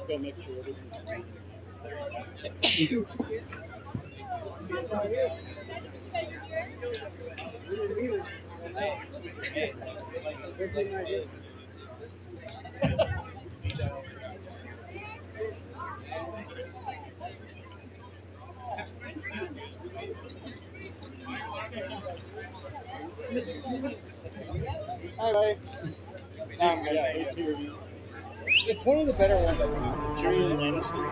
Go make sure. Hi, buddy. I'm good. It's one of the better ones. Julian Lannister.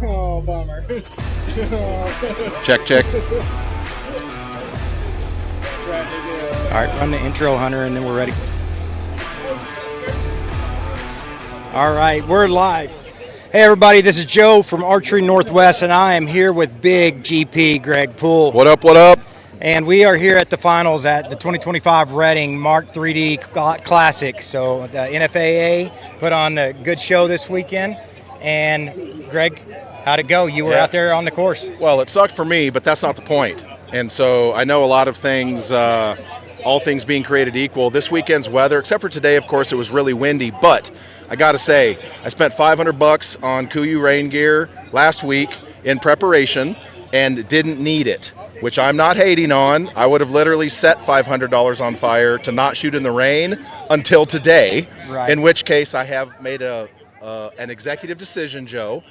Oh, bummer. Check, check. All right, run the intro, Hunter, and then we're ready. All right, we're live. Hey, everybody, this is Joe from Archery Northwest, and I am here with Big GP Greg Poole. What up, what up? And we are here at the finals at the 2025 Reading Mark 3D Classic. So the NFAA put on a good show this weekend. And Greg, how'd it go? You were out there on the course. Well, it sucked for me, but that's not the point. And so I know a lot of things, all things being created equal. This weekend's weather, except for today, of course, it was really windy. But I got to say, I spent $500 on KUIU rain gear last week in preparation and didn't need it, which I'm not hating on. I would have literally set $500 on fire to not shoot in the rain until today, Right. In which case I have made an executive decision, Joe.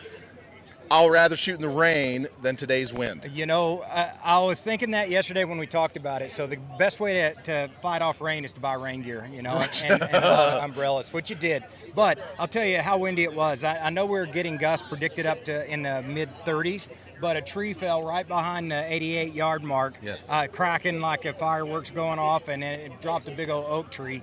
I'll rather shoot in the rain than today's wind. You know, I was thinking that yesterday when we talked about it. So the best way to fight off rain is to buy rain gear, you know, and umbrellas, which you did. But I'll tell you how windy it was. I know we were getting gusts predicted up to in the mid-30s, but a tree fell right behind the 88-yard mark, Yes. Cracking like a fireworks going off, and it dropped a big old oak tree.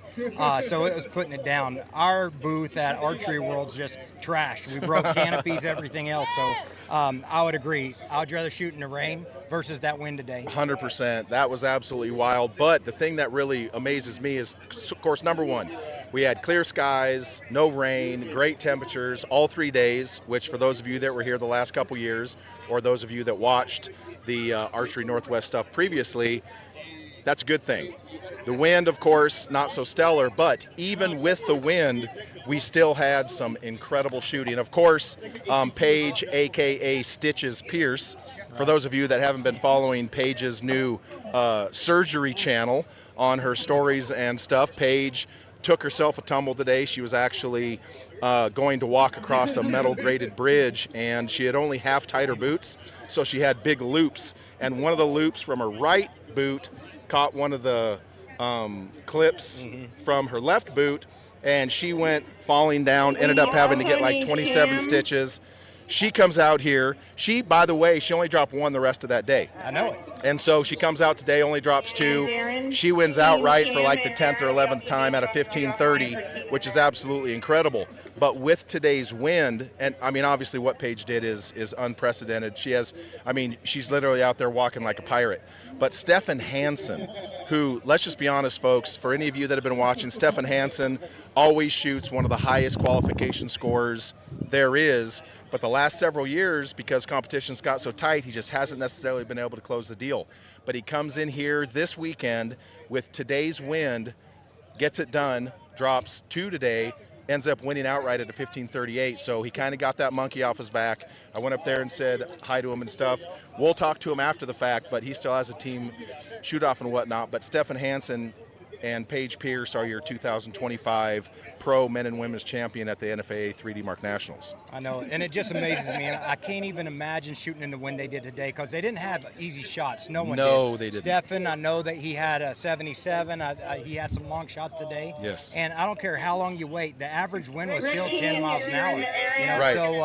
So it was putting it down. Our booth at Archery World's just trashed. We broke canopies, everything else. So I would agree. I would rather shoot in the rain versus that wind today. 100%. That was absolutely wild. But the thing that really amazes me is, of course, number one, we had clear skies, no rain, great temperatures all 3 days, which for those of you that were here the last couple years, or those of you that watched the Archery Northwest stuff previously, that's a good thing. The wind, of course, not so stellar, but even with the wind, we still had some incredible shooting. Of course, Paige, a.k.a. Stitches Pierce, for those of you that haven't been following Paige's new surgery channel on her stories and stuff, Paige took herself a tumble today. She was actually going to walk across a metal grated bridge, and she had only half tied her boots, so she had big loops. And one of the loops from her right boot caught one of the clips from her left boot, and she went falling down, ended up having to get like 27 stitches. She comes out here. She, by the way, she only dropped one the rest of that day. I know it. And so she comes out today, only drops two. She wins outright for like the 10th or 11th time at a 15:30, which is absolutely incredible. But with today's wind, and I mean, obviously what Paige did is unprecedented. She has, I mean, she's literally out there walking like a pirate. But Stephan Hansen, who, let's just be honest, folks, for any of you that have been watching, Stephan Hansen always shoots one of the highest qualification scores there is. But the last several years, because competition's got so tight, he just hasn't necessarily been able to close the deal. But he comes in here this weekend with today's wind, gets it done, drops two today, ends up winning outright at a 15:38. So he kind of got that monkey off his back. I went up there and said hi to him and stuff. We'll talk to him after the fact, but he still has a team shoot off and whatnot. But Stephan Hansen and Paige Pierce are your 2025 pro men and women's champion at the NFAA 3D Mark Nationals. I know, and it just amazes me. And I can't even imagine shooting in the wind they did today because they didn't have easy shots. No one did. No, they didn't. Stephan, I know that he had a 77. He had some long shots today. Yes. And I don't care how long you wait. The average wind was still 10 miles an hour. You know, Right. so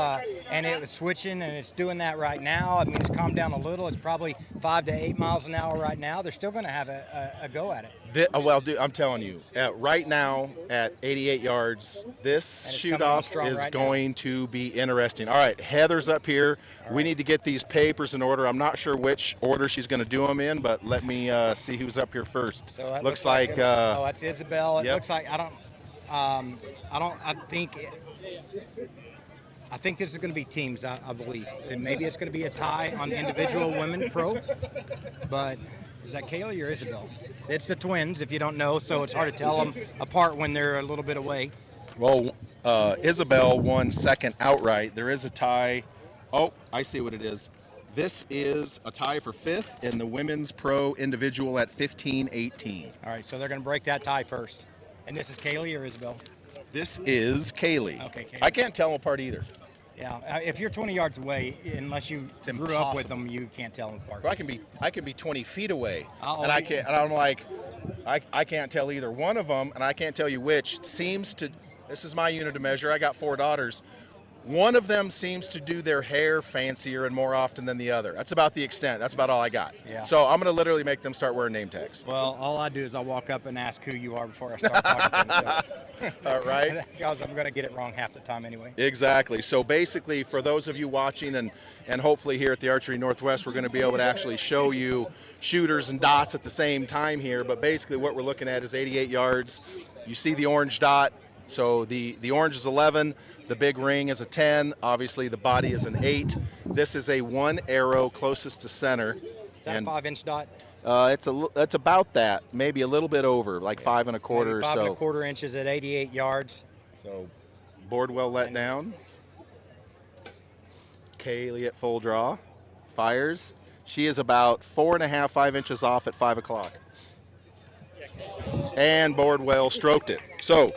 and it was switching, and it's doing that right now. I mean, it's calmed down a little. It's probably 5 to 8 miles an hour right now. They're still going to have a go at it. Well, dude, I'm telling you, right now at 88 yards, this shoot-off is right going to be interesting. All right, Heather's up here. We need to get these papers in order. I'm not sure which order she's going to do them in, but let me see who's up here first. So that looks like oh, that's Isabel. It yep. looks like I think I think this is going to be teams, I believe. And maybe it's going to be a tie on individual women pro. But is that Kaylee or Isabel? It's the twins, if you don't know, so it's hard to tell them apart when they're a little bit away. Well, Isabel won second outright. There is a tie. Oh, I see what it is. This is a tie for fifth in the women's pro individual at 15-18. All right, so they're going to break that tie first. And this is Kaylee or Isabel? This is Kaylee. Okay, Kaylee. I can't tell them apart either. Yeah, if you're 20 yards away, unless you grew up with them, you can't tell them apart. But I can be 20 feet away, Uh-oh. and I can't. And I'm like, I can't tell either one of them, and I can't tell you which. Seems to. This is my unit of measure. I got 4 daughters. One of them seems to do their hair fancier and more often than the other. That's about the extent. That's about all I got. Yeah. So I'm going to literally make them start wearing name tags. Well, all I do is I'll walk up and ask who you are before I start talking to them. All right. Because I'm going to get it wrong half the time anyway. Exactly. So basically, for those of you watching, and hopefully here at the Archery Northwest, we're going to be able to actually show you shooters and dots at the same time here. But basically what we're looking at is 88 yards. You see the orange dot. So the orange is 11, the big ring is a 10, obviously the body is an 8. This is a 1 arrow closest to center. Is that a 5-inch dot? It's about that, maybe a little bit over, like 5 1/4 or so. 5 1/4 inches at 88 yards. So board well let down. Kaylee at full draw, fires. She is about 4 1/2, 5 inches off at 5 o'clock. And Boardwell stroked it. So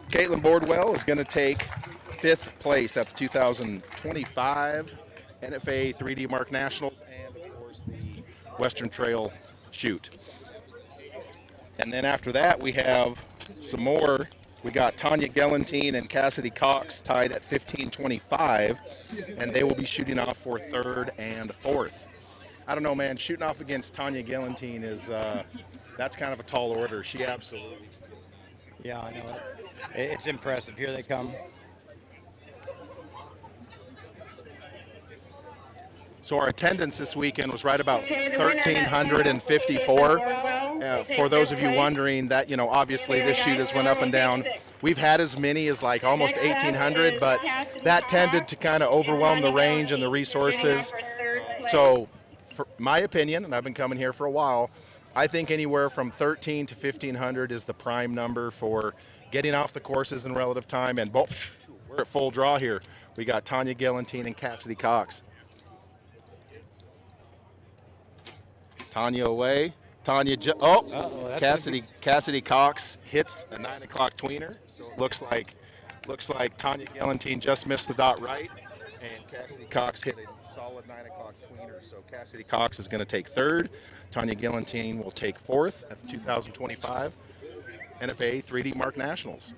Caitlin Boardwell is going to take 5th place at the 2025 NFAA 3D Mark Nationals and, of course, the Western Trail Shoot. And then after that, we have some more. We got Tanya Gellantine and Cassidy Cox tied at 15-25, and they will be shooting off for 3rd and 4th. I don't know, man. Shooting off against Tanya Gellantine is that's kind of a tall order. She absolutely. Yeah, I know it. It's impressive. Here they come. So our attendance this weekend was right about 1,354. For those of you wondering, that, you know, obviously this shoot has went up and down. We've had as many as like almost 1,800, but that tended to kind of overwhelm the range and the resources. So, for my opinion, and I've been coming here for a while, I think anywhere from 1,300 to 1,500 is the prime number for getting off the courses in relative time. And we're at full draw here. We got Tanya Gellantine and Cassidy Cox. Tanya away. Cassidy Cox hits a 9 o'clock tweener. So it looks like Tanya Gellantine just missed the dot right, and Cassidy Cox hit a solid 9 o'clock tweener. So Cassidy Cox is going to take 3rd. Tanya Gellantine will take 4th at the 2025 NFAA 3D Mark Nationals.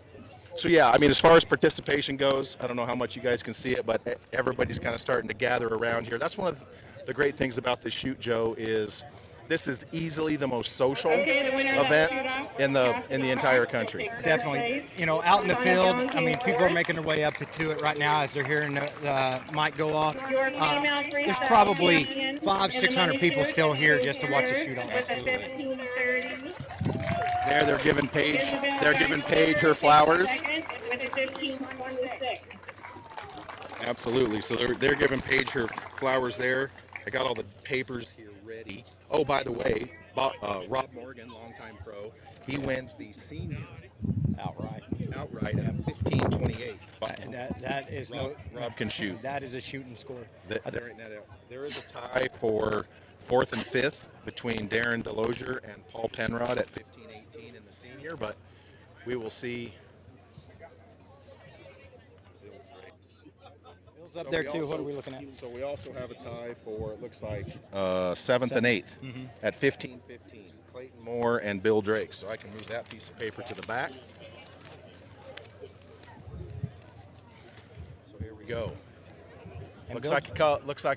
So yeah, I mean, as far as participation goes, I don't know how much you guys can see it, but everybody's kind of starting to gather around here. That's one of the great things about this shoot, Joe, is this is easily the most social event in the entire country. Definitely. You know, out in the field, I mean, people are making their way up to it right now as they're hearing the mic go off. There's probably 500-600 people still here just to watch the shoot off. They're giving Paige her flowers. Absolutely. So they're giving Paige her flowers there. I got all the papers here ready. Oh, by the way, Rob Morgan, longtime pro, he wins the senior outright at 15-28. That is Rob can shoot. That is a shooting score. There is a tie for 4th and 5th between Darren Delosier and Paul Penrod at 15-18 in the senior, but we will see. Bill's up there too. What are we looking at? So we also have a tie for, it looks like, 7th and 8th at 15-15. Clayton Moore and Bill Drake. So I can move that piece of paper to the back. So here we go. Looks like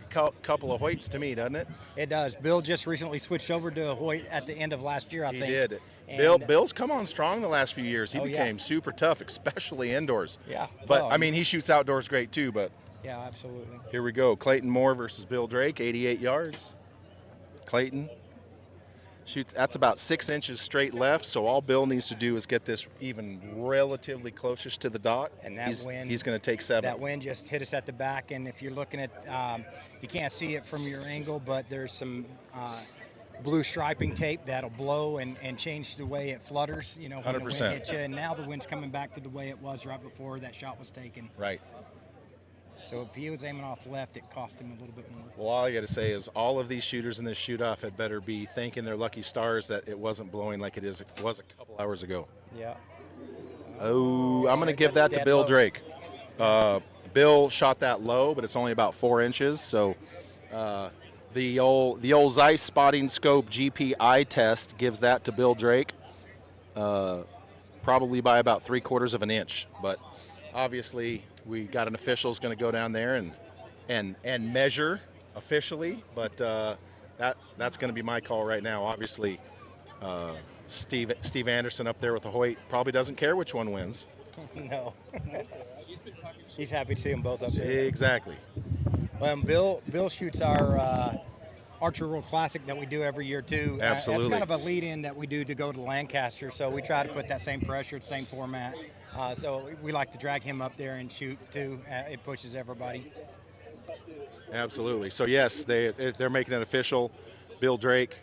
a couple of Hoyts to me, doesn't it? It does. Bill just recently switched over to a Hoyt at the end of last year, I think. He did. And Bill's come on strong the last few years. He became super tough, especially indoors. Yeah. But, I mean, he shoots outdoors great, too. But yeah, absolutely. Here we go. Clayton Moore versus Bill Drake, 88 yards. Clayton Shoots, that's about 6 inches straight left, so all Bill needs to do is get this even relatively closest to the dot, and that wind, he's going to take 7. That wind just hit us at the back, and if you're looking at, you can't see it from your angle, but there's some blue striping tape that'll blow and change the way it flutters, you know, when 100%. the wind hits you, and now the wind's coming back to the way it was right before that shot was taken. Right. So if he was aiming off left, it cost him a little bit more. Well, all I got to say is all of these shooters in this shoot-off had better be thanking their lucky stars that it wasn't blowing like it was a couple hours ago. Yeah. Oh, I'm going to give that to dead Bill low. Drake. Bill shot that low, but it's only about 4 inches. So the old Zeiss spotting scope GPI test gives that to Bill Drake, probably by about 3/4 of an inch. But obviously, we got an official who's going to go down there and measure officially. But that's going to be my call right now. Obviously, Steve Anderson up there with the Hoyt probably doesn't care which one wins. No. He's happy to see them both up there. Exactly. Bill shoots our Archery World Classic that we do every year too. Absolutely. That's kind of a lead-in that we do to go to Lancaster, so we try to put that same pressure, same format. So we like to drag him up there and shoot too. It pushes everybody. Absolutely. So yes, they're making it official. Bill Drake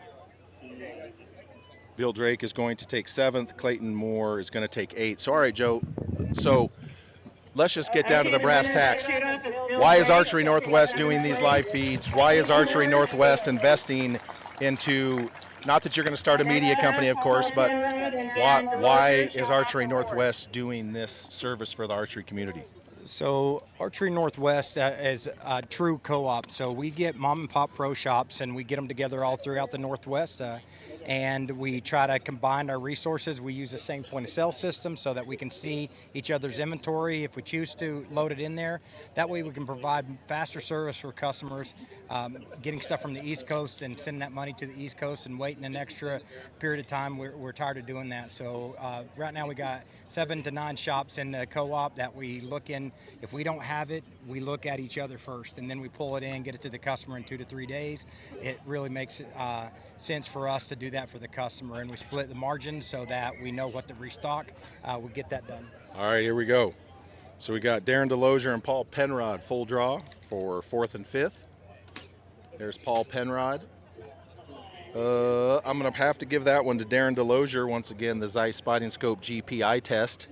is going to take 7th. Clayton Moore is going to take 8th. So all right, Joe. So let's just get down to the brass tacks. Why is Archery Northwest doing these live feeds? Why is Archery Northwest investing into, not that you're going to start a media company, of course, but why is Archery Northwest doing this service for the archery community? So Archery Northwest is a true co-op. So we get mom and pop pro shops and we get them together all throughout the Northwest. And we try to combine our resources. We use the same point of sale system so that we can see each other's inventory if we choose to load it in there. That way we can provide faster service for customers, getting stuff from the East Coast and sending that money to the East Coast and waiting an extra period of time. We're tired of doing that. So right now we got 7 to 9 shops in the co-op that we look in. If we don't have it, we look at each other first and then we pull it in, get it to the customer in 2 to 3 days. It really makes sense for us to do that for the customer, and we split the margins so that we know what to restock. We get that done. All right, here we go. So we got Darren DeLozier and Paul Penrod full draw for 4th and 5th. There's Paul Penrod. I'm going to have to give that one to Darren DeLozier. Once again, the Zeiss Spotting Scope GPI test.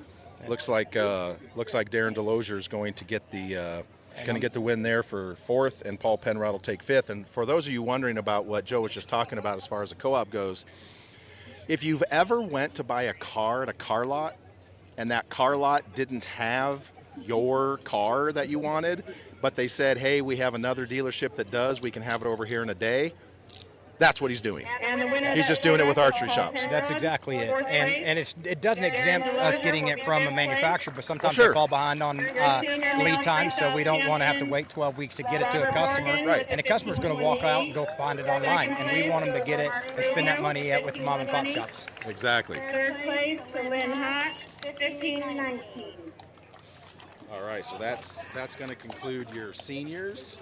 Looks like Darren DeLozier is going to get the win there for 4th, and Paul Penrod will take 5th. And for those of you wondering about what Joe was just talking about as far as a co-op goes, if you've ever went to buy a car at a car lot and that car lot didn't have your car that you wanted, but they said, hey, we have another dealership that does, we can have it over here in a day, that's what he's doing. He's just doing it with archery shops. That's exactly it. And it doesn't exempt us getting it from a manufacturer, but sometimes Sure. they fall behind on lead time, so we don't want to have to wait 12 weeks to get it to a customer. Right. And the customer's going to walk out and go find it online, and we want them to get it and spend that money with the mom and pop shops. Exactly. Third place to Lynn Hawk, 15-19. All right, so that's going to conclude your seniors.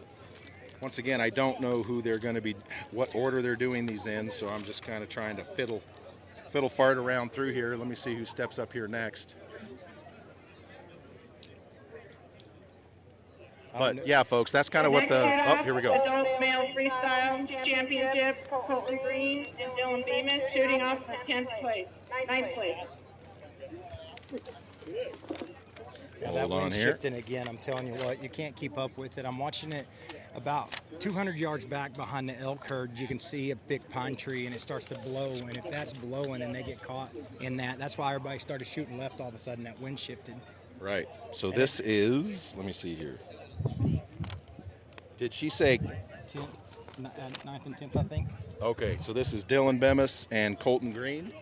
Once again, I don't know who they're going to be, what order they're doing these in, so I'm just kind of trying to fiddle fart around through here. Let me see who steps up here next. But yeah, folks, that's kind of what the, oh, here we go. Adult male freestyle championship, Colton Green and Dylan Beeman shooting off the 10th place, 9th place. Yeah, that Hold on wind's here. shifting again. I'm telling you what, you can't keep up with it. I'm watching it about 200 yards back behind the elk herd. You can see a big pine tree, and it starts to blow. And if that's blowing and they get caught in that, that's why everybody started shooting left all of a sudden. That wind shifted. Right. So this is, let me see here. Did she say? 9th and 10th, I think. Okay, so this is Dylan Bemis and Colton Green.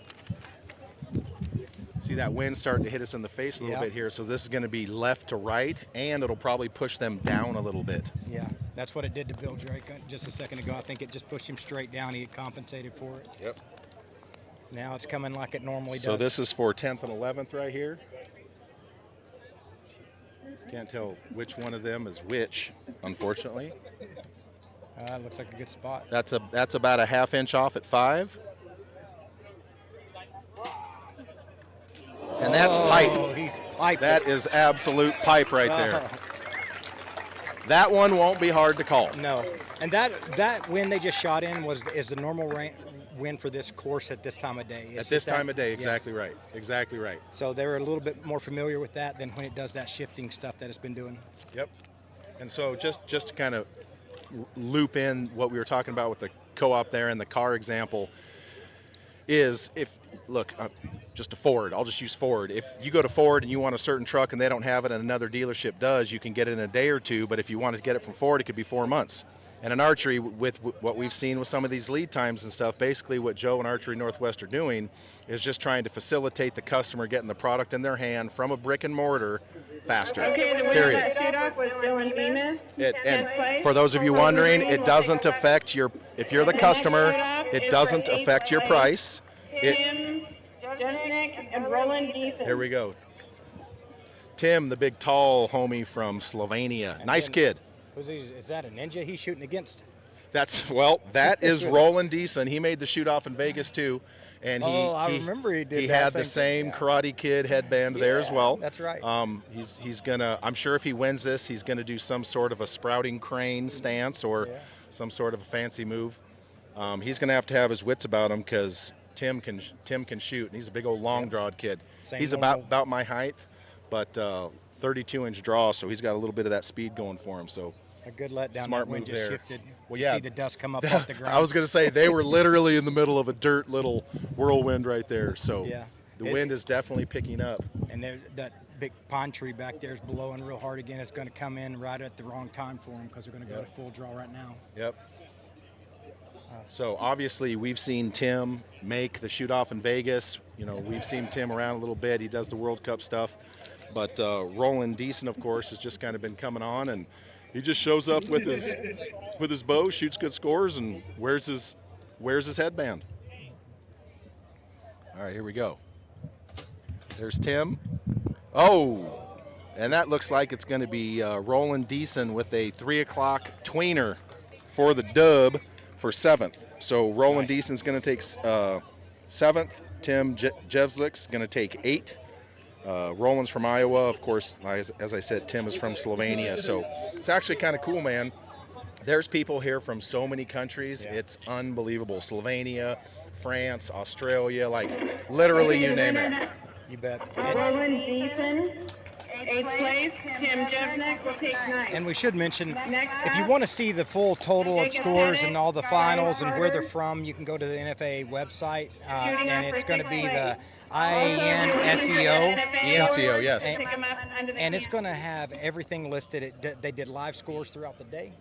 See that wind starting to hit us in the face a little bit here. So this is going to be left to right, and it'll probably push them down a little bit. Yeah, that's what it did to Bill Drake just a second ago. I think it just pushed him straight down. He compensated for it. Yep. Now it's coming like it normally does. So this is for 10th and 11th right here. Can't tell which one of them is which, unfortunately. Looks like a good spot. That's about a 1/2 inch off at 5. And that's pipe. He's pipe. That is absolute pipe right there. That one won't be hard to call. No. And that wind they just shot in is the normal wind for this course at this time of day. At this time of day, exactly right. Exactly right. So they were a little bit more familiar with that than when it does that shifting stuff that it's been doing. Yep. And so just to kind of loop in what we were talking about with the co-op there and the car example is just a Ford. I'll just use Ford. If you go to Ford and you want a certain truck and they don't have it and another dealership does, you can get it in a day or two. But if you want to get it from Ford, it could be 4 months. And in archery, with what we've seen with some of these lead times and stuff, basically what Joe and Archery Northwest are doing is just trying to facilitate the customer getting the product in their hand from a brick and mortar faster. Okay, the winner of that shoot-off was Dylan Bemis. And for those of you wondering, it doesn't affect if you're the customer, it doesn't affect your price. Tim Jesnick and Roland Deason. Here we go. Tim, the big tall homie from Slovenia. Nice kid. Is that a ninja he's shooting against? That is Roland Deason. He made the shoot off in Vegas too. And I remember he did. He had the same Karate Kid headband there as well. That's right. He's gonna. I'm sure if he wins this, he's gonna do some sort of a sprouting crane stance or some sort of a fancy move. He's gonna have to have his wits about him because Tim can shoot, and he's a big old long-drawed kid. He's about my height, but 32-inch draw, so he's got a little bit of that speed going for him. So a good letdown. Smart when move just there. Shifted. Well, You see the dust come up off the ground. I was going to say they were literally in the middle of a dirt little whirlwind right there. So the wind is definitely picking up. And that big pine tree back there is blowing real hard again. It's going to come in right at the wrong time for them because they're going to go to full draw right now. Yep. So obviously we've seen Tim make the shoot off in Vegas. We've seen Tim around a little bit. He does the World Cup stuff. But Roland Deason, of course, has just kind of been coming on, and he just shows up with his bow, shoots good scores, and wears his headband. All right, here we go. There's Tim. Oh, and that looks like it's going to be Roland Deason with a 3 o'clock tweener for the dub for 7th. So Roland Deason's going to take 7th. Tim Jevslik's going to take 8. Roland's from Iowa, of course. As I said, Tim is from Slovenia, so it's actually kind of cool, man. There's people here from so many countries. Yeah. It's unbelievable. Slovenia, France, Australia, like literally you name it. You bet. Roland Deason, 8th place. Tim Jesnick will take 9th. And we should mention, if you want to see the full total of scores and all the finals and where they're from, you can go to the NFAA website, and it's going to be the INSEO. ENCO, yes. And it's going to have everything listed. They did live scores throughout the day.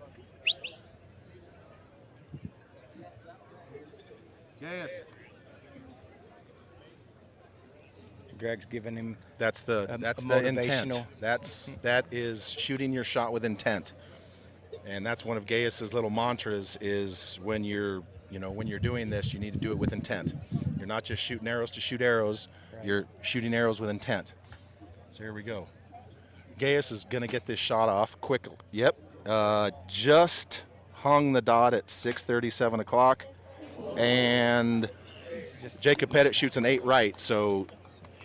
Yes. Greg's giving him. That's the intent. That is shooting your shot with intent, and that's one of Gaius's little mantras. Is when you're doing this, you need to do it with intent. You're not just shooting arrows to shoot arrows. Right. You're shooting arrows with intent. So here we go. Gaius is going to get this shot off quick. Yep. Just hung the dot at 6:30, 7 o'clock. And Jacob Pettit shoots an 8 right. So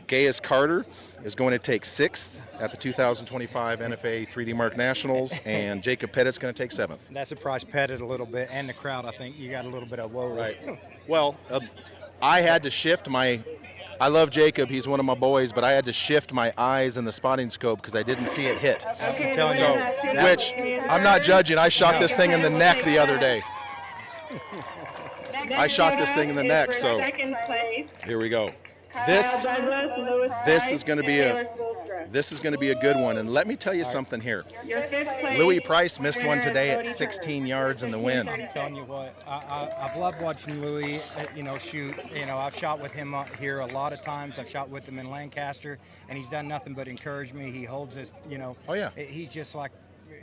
Gaius Carter is going to take 6th at the 2025 NFAA 3D Mark Nationals, and Jacob Pettit's going to take 7th. That surprised Pettit a little bit, and the crowd. I think you got a little bit of whoa. Right. Well, I had to shift my. I love Jacob. He's one of my boys, but I had to shift my eyes in the spotting scope because I didn't see it hit. I'm telling you. Which I'm not judging. I shot this thing in the neck the other day. I shot this thing in the neck, so here we go. This is going to be a good one, and let me tell you something here. Louis Price missed one today at 16 yards in the wind. I'm telling you what, I've loved watching Louis, shoot. I've shot with him up here a lot of times. I've shot with him in Lancaster, and he's done nothing but encourage me. He holds his, Oh yeah. He's just like.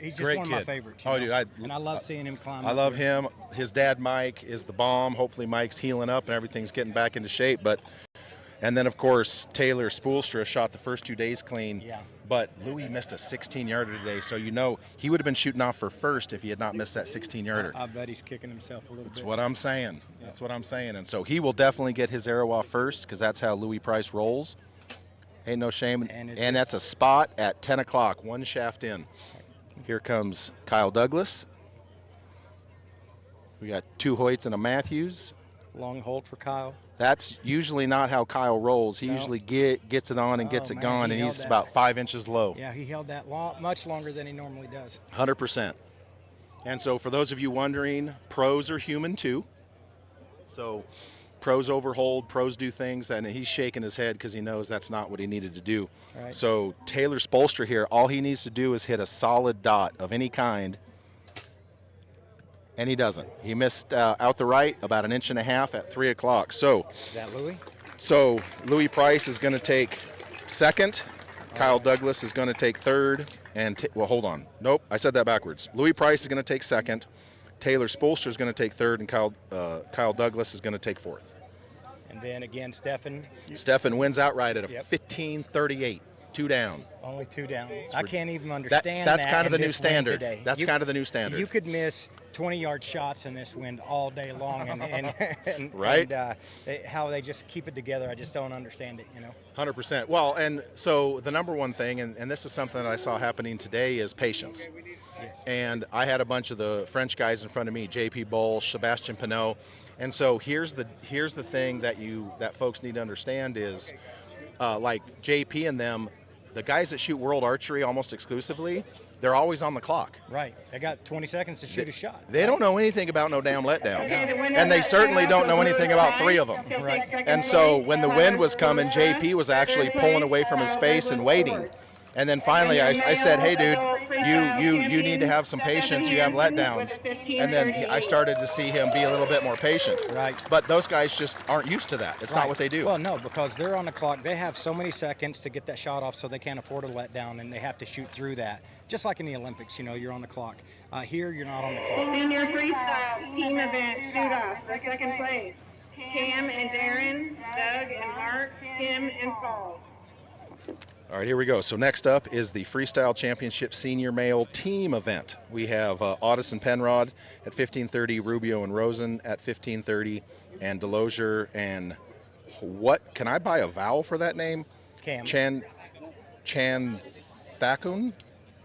He's just Great one of kid. my favorites. Dude, and I love seeing him climb. I love him. His dad, Mike, is the bomb. Hopefully, Mike's healing up and everything's getting back into shape. And then, of course, Taylor Spoolstra shot the first 2 days clean. Yeah. But Louis missed a 16-yarder today, so he would have been shooting off for first if he had not missed that 16-yarder. I bet he's kicking himself a little bit. That's what I'm saying. Yeah. That's what I'm saying. And so he will definitely get his arrow off first because that's how Louis Price rolls. Ain't no shame. And And that's a spot at 10 o'clock, one shaft in. Here comes Kyle Douglas. We got 2 Hoyts and a Matthews. Long hold for Kyle. That's usually not how Kyle rolls. He usually gets it on and gets it gone, and he's about 5 inches low. Yeah, he held that much longer than he normally does. 100%. And so for those of you wondering, pros are human too. So pros overhold, pros do things, and he's shaking his head because he knows that's not what he needed to do. Right. So Taylor Spolster here, all he needs to do is hit a solid dot of any kind, and he doesn't. He missed out the right about 1.5 inches at 3 o'clock. So Is that Louis? So Louis Price is going to take second. Kyle Douglas is going to take third. And well, hold on. Nope, I said that backwards. Louis Price is going to take second. Taylor Spolster is going to take third, and Kyle Douglas is going to take fourth. And then again, Stephan. Stephan wins outright at a 15:38, 2 down. Only 2 down. I can't even understand that. That's kind of the new standard. Today. That's kind of the new standard. You could miss 20-yard shots in this wind all day long, and right? How they just keep it together, I just don't understand it. 100%. Well, and so the number one thing, and this is something that I saw happening today, is patience. Yes. And I had a bunch of the French guys in front of me, JP Boll, Sebastien Pinot, and so here's the thing that folks need to understand is, like JP and them, the guys that shoot World Archery almost exclusively, they're always on the clock. Right. They got 20 seconds to shoot a shot. They don't know anything about no damn letdowns. And they certainly don't know anything about 3 of them. Right. And so when the wind was coming, JP was actually pulling away from his face and waiting. And then finally I said, hey, dude, you need to have some patience. You have letdowns. And then I started to see him be a little bit more patient. Right. But those guys just aren't used to that. It's not what they do. Well, no, because they're on the clock. They have so many seconds to get that shot off, so they can't afford a letdown, and they have to shoot through that. Just like in the Olympics, you're on the clock. Here, you're not on the clock. Senior freestyle team event shoot off for second place. Cam and Darren, Doug and Mark, Tim and Paul. All right, here we go. So next up is the Freestyle Championship Senior Male Team event. We have Audis and Penrod at 15:30, Rubio and Rosen at 15:30, and Delosier and what? Can I buy a vowel for that name? Cam. Chan Thakun?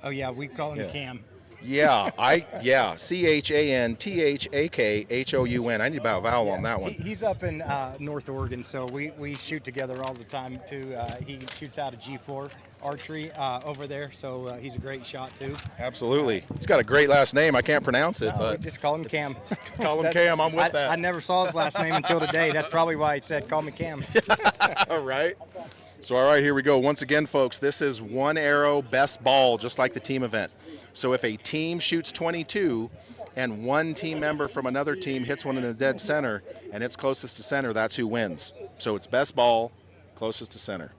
Oh, yeah, we call him Cam. Yeah, CHANTHAKHOUN. I need to buy a vowel on that one. He's up in North Oregon, so we shoot together all the time too. He shoots out of G4 archery over there, so he's a great shot too. Absolutely. He's got a great last name. I can't pronounce it, but we just call him Cam. Call him Cam. I'm with that. I never saw his last name until today. That's probably why he said, "Call me Cam." All right. So, all right, here we go. Once again, folks, this is one arrow, best ball, just like the team event. So if a team shoots 22 and one team member from another team hits one in the dead center and it's closest to center, that's who wins. So it's best ball, closest to center.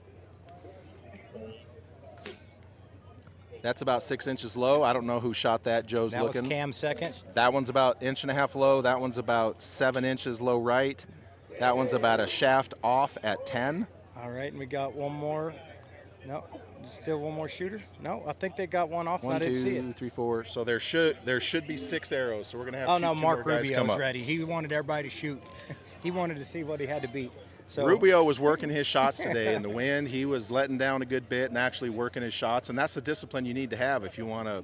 That's about 6 inches low. I don't know who shot that. Joe's that looking. That was Cam second. That one's about 1.5 inches low. That one's about 7 inches low right. That one's about a shaft off at 10. All right, and we got one more. No, still one more shooter. No, I think they got one off. 1, and I didn't see 2, it. 3, 4. So there should be 6 arrows. So we're gonna have. Oh two no, Mark more guys Rubio come was up. ready. He wanted everybody to shoot. He wanted to see what he had to beat. So Rubio was working his shots today in the wind. He was letting down a good bit and actually working his shots, and that's the discipline you need to have if you want to,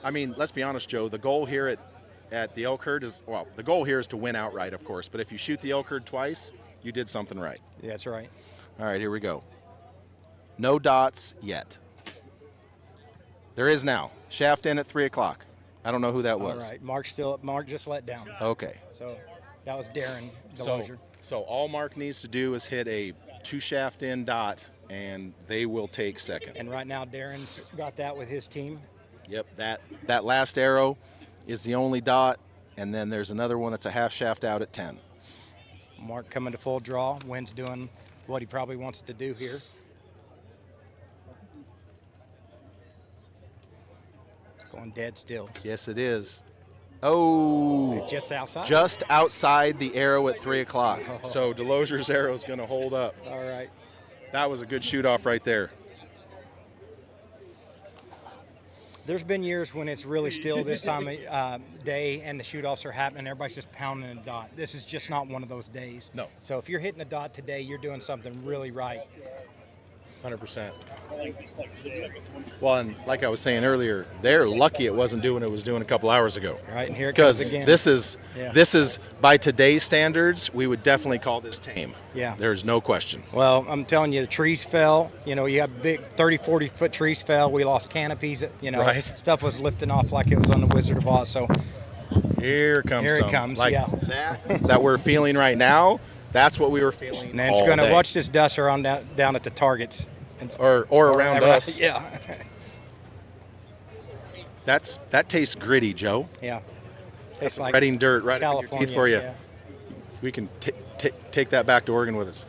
I mean, let's be honest, Joe. The goal here at the elk herd is, well, the goal here is to win outright, of course. But if you shoot the elk herd twice, you did something right. Yeah, that's right. All right, here we go. No dots yet. There is now. Shaft in at 3 o'clock. I don't know who that was. All right, Mark just let down. Okay. So that was Darren Delosier. So all Mark needs to do is hit a 2 shaft in dot, and they will take second. And right now Darren's got that with his team. Yep, that last arrow is the only dot, and then there's another one that's a half shaft out at 10. Mark coming to full draw. Wynn's doing what he probably wants to do here. It's going dead still. Yes, it is. Oh, Just outside. just outside the arrow at 3 o'clock. So Delosier's arrow is going to hold up. All right. That was a good shoot off right there. There's been years when it's really still this time of day and the shoot-offs are happening. Everybody's just pounding a dot. This is just not one of those days. No. So if you're hitting a dot today, you're doing something really right. 100%. Well, and like I was saying earlier, they're lucky it wasn't doing what it was doing a couple hours ago. Right, and here it comes Because again. this is by today's standards, we would definitely call this tame. Yeah. There's no question. Well, I'm telling you, the trees fell. You know, you have big 30, 40-foot trees fell. We lost canopies. You know, Right. stuff was lifting off like it was on the Wizard of Oz. So Here comes Here it some. comes, Like yeah. that we're feeling right now. That's what we were feeling. and it's all going to day. watch this dust around down at the targets. or around us. Yeah. That tastes gritty, Joe. Yeah. That's Tastes like redding dirt right up in your California. teeth for you. Yeah. We can take that back to Oregon with us.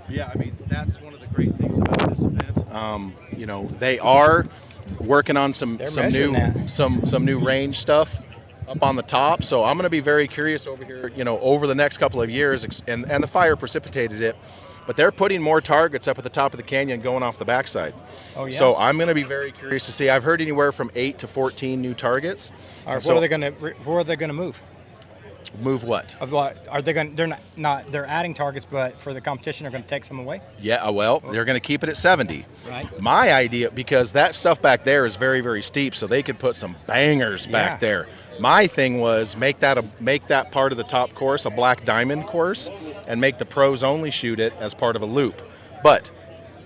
Yeah, I mean that's one of the great things about this event. You know, they are working on some measuring new that. some new range stuff up on the top. So I'm going to be very curious over here. You know, over the next couple of years, and the fire precipitated it, but they're putting more targets up at the top of the canyon going off the backside. Oh, yeah. So I'm going to be very curious to see. I've heard anywhere from 8 to 14 new targets. Or So- where are they going to move? Move what? Of what are they going? They're not. They're adding targets, but for the competition, they're going to take some away. Yeah, well, they're going to keep it at 70. Right. My idea, because that stuff back there is very, very steep, so they could put some bangers back Yeah. there. My thing was make that part of the top course a black diamond course, and make the pros only shoot it as part of a loop. But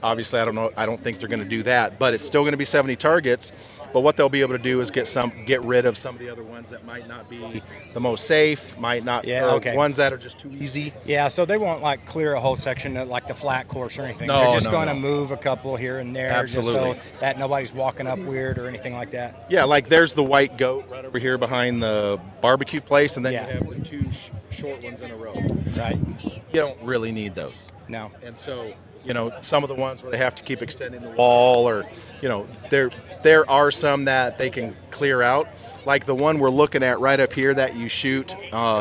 obviously, I don't think they're going to do that. But it's still going to be 70 targets. But what they'll be able to do is get rid of some of the other ones that might not be the most safe, might not, Yeah, or okay. ones that are just too easy. Yeah, so they won't like clear a whole section of, like the flat course or anything. No, They're just no, going to no. move a couple here and there, Absolutely. just so that nobody's walking up weird or anything like that. Yeah, like there's the white goat right over here behind the barbecue place, and then Yeah. you have the two short ones in a row. Right. You don't really need those. No. And so, you know, some of the ones where they have to keep extending the wall, or, you know, there are some that they can clear out. Like the one we're looking at right up here that you shoot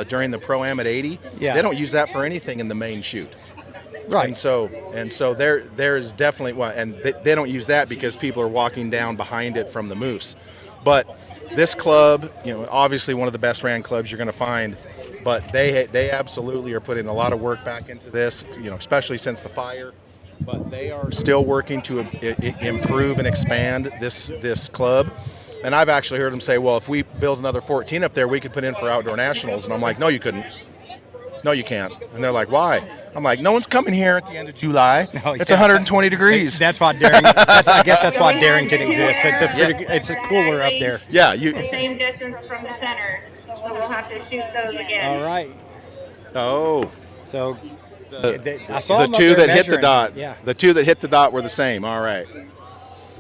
during the Pro-Am at 80. Yeah. They don't use that for anything in the main shoot. Right. And so there is definitely one, and they don't use that because people are walking down behind it from the moose. But this club, you know, obviously one of the best ran clubs you're going to find, but they absolutely are putting a lot of work back into this, you know, especially since the fire. But they are still working to improve and expand this club. And I've actually heard them say, well, if we build another 14 up there, we could put in for outdoor nationals. And I'm like, no, you couldn't. No, you can't. And they're like, why? I'm like, no one's coming here at the end of July. Oh, It's yeah. 120 degrees. That's why I guess that's why Darrington exists. It's a cooler up there. Yeah, The same distance from the center, so we'll have to shoot those again. All right. Oh, So the I saw the them up two there that hit the measuring. dot. Yeah. The two that hit the dot were the same. All right.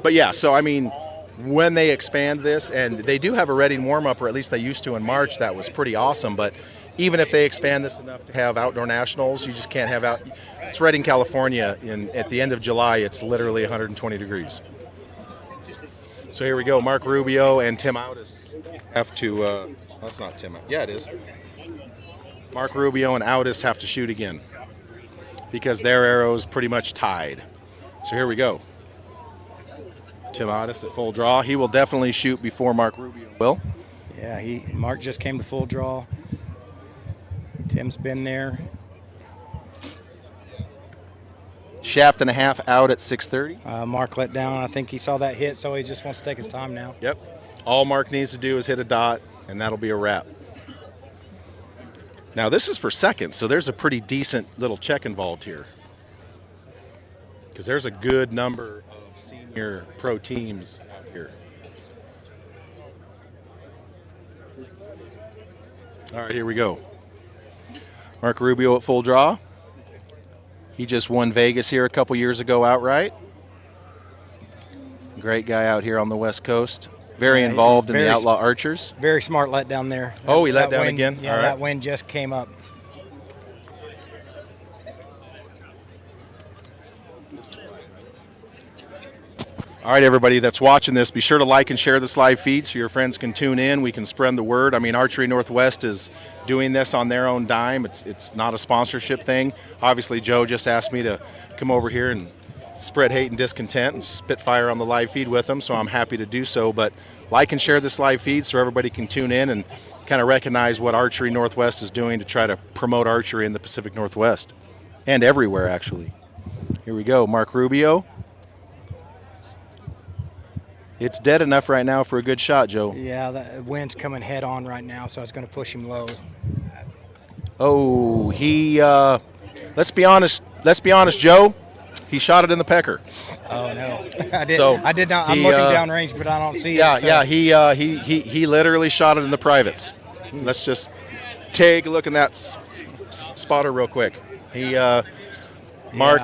But yeah, so I mean, when they expand this, and they do have a Reading warm-up, or at least they used to in March, that was pretty awesome. But even if they expand this enough to have outdoor nationals, you just can't have out. It's Reading, California. At the end of July, it's literally 120 degrees. So here we go. Mark Rubio and Tim Oudis have to. That's not Tim. Yeah, it is. Mark Rubio and Oudis have to shoot again because their arrow's pretty much tied. So here we go. Tim Oudis at full draw. He will definitely shoot before Mark Rubio will. Yeah, Mark just came to full draw. Tim's been there. Shaft and a half out at 6:30. Mark let down. I think he saw that hit, so he just wants to take his time now. Yep. All Mark needs to do is hit a dot, and that'll be a wrap. Now this is for seconds, so there's a pretty decent little check involved here, because there's a good number of senior pro teams out here. All right, here we go. Mark Rubio at full draw. He just won Vegas here a couple years ago outright. Great guy out here on the West Coast. Very Yeah, involved in very the Outlaw Archers. Very smart let down there. Oh, he let That down wind- again? Yeah, All right. that wind just came up. All right, everybody that's watching this, be sure to like and share this live feed so your friends can tune in. We can spread the word. I mean, Archery Northwest is doing this on their own dime. It's not a sponsorship thing. Obviously, Joe just asked me to come over here and spread hate and discontent and spit fire on the live feed with them, so I'm happy to do so. But like and share this live feed so everybody can tune in. And kind of recognize what Archery Northwest is doing to try to promote archery in the Pacific Northwest and everywhere, actually. Here we go, Mark Rubio. It's dead enough right now for a good shot, Joe. Yeah, the wind's coming head on right now, so it's going to push him low. Oh, he. Let's be honest, Joe. He shot it in the pecker. Oh no, I did not. I'm looking downrange, but I don't see it. Yeah. He literally shot it in the privates. Let's just take a look at that spotter real quick. Mark